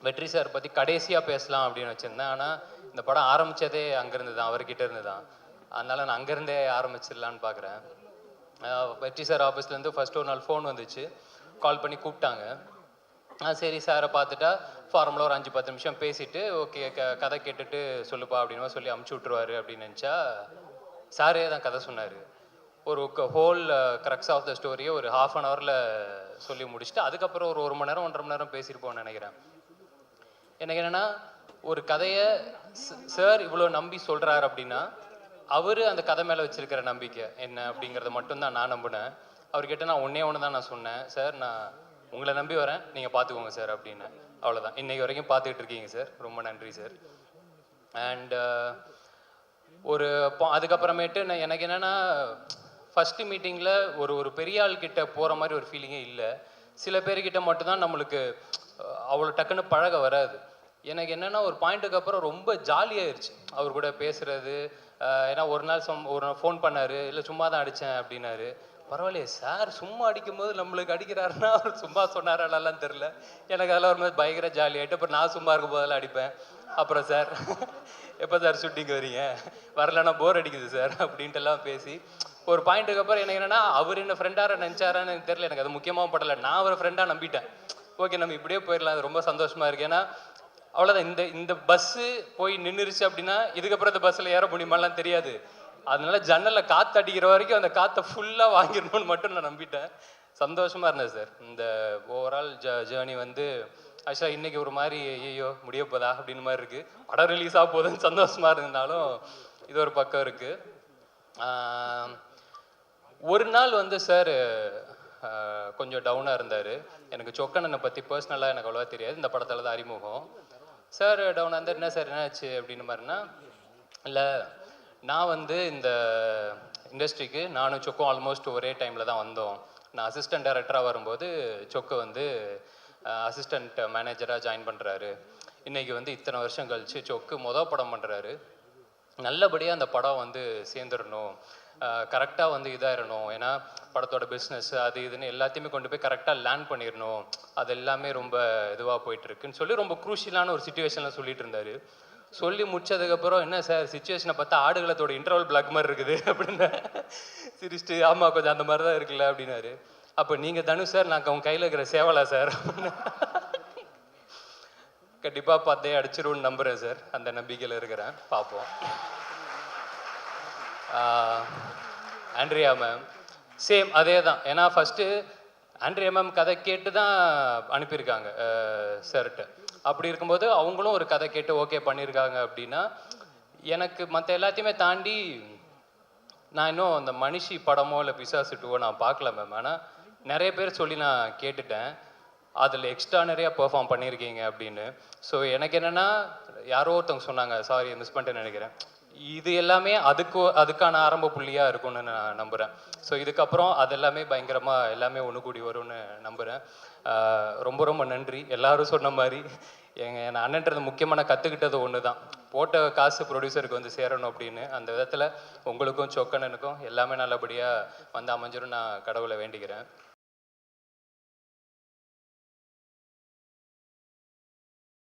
வெற்றி சார் பற்றி கடைசியாக பேசலாம் அப்படின்னு வச்சுருந்தேன். ஆனால் இந்த படம் ஆரம்பித்ததே அங்கேருந்து தான், அவர்கிட்ட இருந்து தான். அதனால் நான் அங்கேருந்தே ஆரம்பிச்சிடலான்னு பார்க்குறேன். வெற்றி சார் ஆஃபீஸ்லேருந்து ஃபஸ்ட்டு ஒரு நாள் ஃபோன் வந்துச்சு, கால் பண்ணி கூப்பிட்டாங்க. சரி சாரை பார்த்துட்டா ஃபார்மலாக ஒரு 5-10 நிமிஷம் பேசிவிட்டு ஓகே கதை கேட்டுட்டு சொல்லுப்பா அப்படின்னு சொல்லி அமுச்சு விட்ருவாரு அப்படின்னு நினச்சா சாரே தான் கதை சொன்னார். ஒரு ஹோல் க்ரக்ஸ் ஆஃப் த ஸ்டோரியை ஒரு ½ அன் ஹவரில் சொல்லி முடிச்சுட்டு அதுக்கப்புறம் ஒரு 1 மணி நேரம் 1.5 மணி நேரம் பேசியிருப்போம்னு நினைக்கிறேன். எனக்கு என்னென்னா, ஒரு கதையை சார் இவ்வளோ நம்பி சொல்கிறார் அப்படின்னா அவர் அந்த கதை மேலே வச்சுருக்கிற நம்பிக்கை என்ன அப்படிங்கிறத மட்டும்தான் நான் நம்பினேன். அவர்கிட்ட நான் ஒன்று தான் நான் சொன்னேன், சார் நான் உங்களை நம்பி வரேன், நீங்கள் பார்த்துக்கோங்க சார் அப்படின்னு. அவ்வளோதான். இன்றைக்கி வரைக்கும் பார்த்துக்கிட்டு இருக்கீங்க சார், ரொம்ப நன்றி சார். அண்ட் அதுக்கப்புறமேட்டு எனக்கு என்னென்னா, ஃபஸ்ட்டு மீட்டிங்கில் ஒரு பெரிய ஆள்கிட்ட போகிற மாதிரி ஒரு ஃபீலிங்கே இல்லை. சில பேர்கிட்ட மட்டும்தான் நம்மளுக்கு அவ்வளோ டக்குன்னு பழக வராது. எனக்கு என்னென்னா ஒரு பாயிண்ட்டுக்கு அப்புறம் ரொம்ப ஜாலியாகிடுச்சு அவர் கூட பேசுகிறது. ஏன்னா ஒரு நாள் ஃபோன் பண்ணார், இல்லை சும்மா தான் அடித்தேன் அப்படின்னாரு. பரவாயில்லையே சார் சும்மா அடிக்கும்போது நம்மளுக்கு அடிக்கிறாருன்னா அவர் சும்மா சொன்னாராலாம் தெரில. எனக்கு அதெல்லாம் ஒரு மாதிரி பயங்கர ஜாலியாகிட்டு அப்புறம் நான் சும்மா இருக்கும் போதெல்லாம் அடிப்பேன். அப்புறம் சார் எப்போ சார் ஷூட்டிங் வரீங்க, வரலன்னா போர் அடிக்குது சார் அப்படின்ட்டுலாம் பேசி ஒரு பாயிண்ட்டுக்கு அப்புறம் எனக்கு என்னென்னா அவர் என்ன ஃப்ரெண்டாக நினச்சாரான்னு எனக்கு தெரியல. எனக்கு அது முக்கியமாக படலை, நான் ஒரு ஃப்ரெண்டாக நம்பிட்டேன். ஓகே நம்ம இப்படியே போயிடலாம், அது ரொம்ப சந்தோஷமாக இருக்குது. ஏன்னா அவ்வளோதான், இந்த பஸ்ஸு போய் நின்றுருச்சு அப்படின்னா இதுக்கப்புறம் இந்த பஸ்ஸில் ஏற முடியுமாலாம் தெரியாது. அதனால ஜன்னலில் காற்று அடிக்கிற வரைக்கும் அந்த காற்றை ஃபுல்லாக வாங்கிடணும்னு மட்டும் நான் நம்பிட்டேன். சந்தோஷமாக இருந்தேன் சார். இந்த ஓவரால் ஜேர்னி வந்து ஆக்சுவலாக இன்றைக்கி ஒரு மாதிரி ஐயோ முடிய போதா அப்படின்னு மாதிரி இருக்குது. படம் ரிலீஸ் ஆக போகுதுன்னு சந்தோஷமாக இருந்தாலும் இது ஒரு பக்கம் இருக்குது. ஒரு நாள் வந்து சார் கொஞ்சம் டவுனாக இருந்தார். எனக்கு சொக்கண்ணனை பற்றி பர்சனலாக எனக்கு அவ்வளோவா தெரியாது, இந்த படத்தில் தான் அறிமுகம். சார் டவுனாக இருந்தார். என்ன சார் என்னாச்சு அப்படின்னு மாதிரினா, இல்லை நான் வந்து இந்த இண்டஸ்ட்ரிக்கு நானும் சொக்கும் ஆல்மோஸ்ட் ஒரே டைமில் தான் வந்தோம். நான் அசிஸ்டன்ட் டைரக்டராக வரும்போது சொக்கு வந்து அசிஸ்டண்ட் மேனேஜராக ஜாயின் பண்ணுறாரு. இன்றைக்கி வந்து இத்தனை வருஷம் கழித்து சொக்கு மொதல் படம் பண்ணுறாரு. நல்லபடியாக அந்த படம் வந்து சேர்ந்துடணும், கரெக்டாக வந்து இதாகிடணும். ஏன்னா படத்தோட பிஸ்னஸ் அது இதுன்னு எல்லாத்தையுமே கொண்டு போய் கரெக்டாக லேண்ட் பண்ணிடணும். அது எல்லாமே ரொம்ப இதுவாக போயிட்டுருக்குன்னு சொல்லி ரொம்ப குரூஷியலான ஒரு சுச்சுவேஷனில் சொல்லிட்டு இருந்தார். சொல்லி முடிச்சதுக்கப்புறம் என்ன சார் சுச்சுவேஷனை பார்த்தா ஆடுகளத்தோட இன்டர்வல் பிளாக் மாதிரி இருக்குது அப்படின்னு சிரிச்சுட்டு ஆமாம் கொஞ்சம் அந்த மாதிரி தான் இருக்குல்ல அப்படின்னாரு. அப்போ நீங்கள் தனு சார் நான் உங்கள் கையில் இருக்கிற சேவலா சார் கண்டிப்பாக பார்த்தே அடிச்சிருவோன்னு நம்புகிறேன் சார். அந்த நம்பிக்கையில் இருக்கிறேன், பார்ப்போம். ஆண்ட்ரியா மேம் சேம் அதே தான். ஏன்னா ஃபஸ்ட்டு ஆண்ட்ரியா மேம் கதை கேட்டு தான் அனுப்பியிருக்காங்க சார்கிட்ட. அப்படி இருக்கும்போது அவங்களும் ஒரு கதை கேட்டு ஓகே பண்ணியிருக்காங்க அப்படின்னா எனக்கு மற்ற எல்லாத்தையுமே தாண்டி நான் இன்னும் அந்த மனுஷி படமோ இல்லை பிசாசு 2 நான் பார்க்கல மேம். ஆனால் நிறைய பேர் சொல்லி நான் கேட்டுட்டேன் அதில் எக்ஸ்ட்ரானரியாக பெர்ஃபார்ம் பண்ணியிருக்கீங்க அப்படின்னு. ஸோ எனக்கு என்னென்னா யாரோ ஒருத்தவங்க சொன்னாங்க, சாரி மிஸ் பண்ணிட்டேன்னு நினைக்கிறேன், இது எல்லாமே அதுக்கான ஆரம்ப புள்ளியாக இருக்கும்னு நான் நம்புகிறேன். ஸோ இதுக்கப்புறம் அது எல்லாமே பயங்கரமாக எல்லாமே ஒன்று கூடி வரும்னு நம்புகிறேன். ரொம்ப ரொம்ப நன்றி. எல்லோரும் சொன்ன மாதிரி என் அண்ணன்றது முக்கியமாக நான் கற்றுக்கிட்டது ஒன்று தான், போட்ட காசு ப்ரொடியூசருக்கு வந்து சேரணும் அப்படின்னு. அந்த விதத்தில் உங்களுக்கும் சொக்கண்ணனுக்கும் எல்லாமே நல்லபடியாக வந்து அமைஞ்சிரும் நான் கடவுளை வேண்டிக்கிறேன்.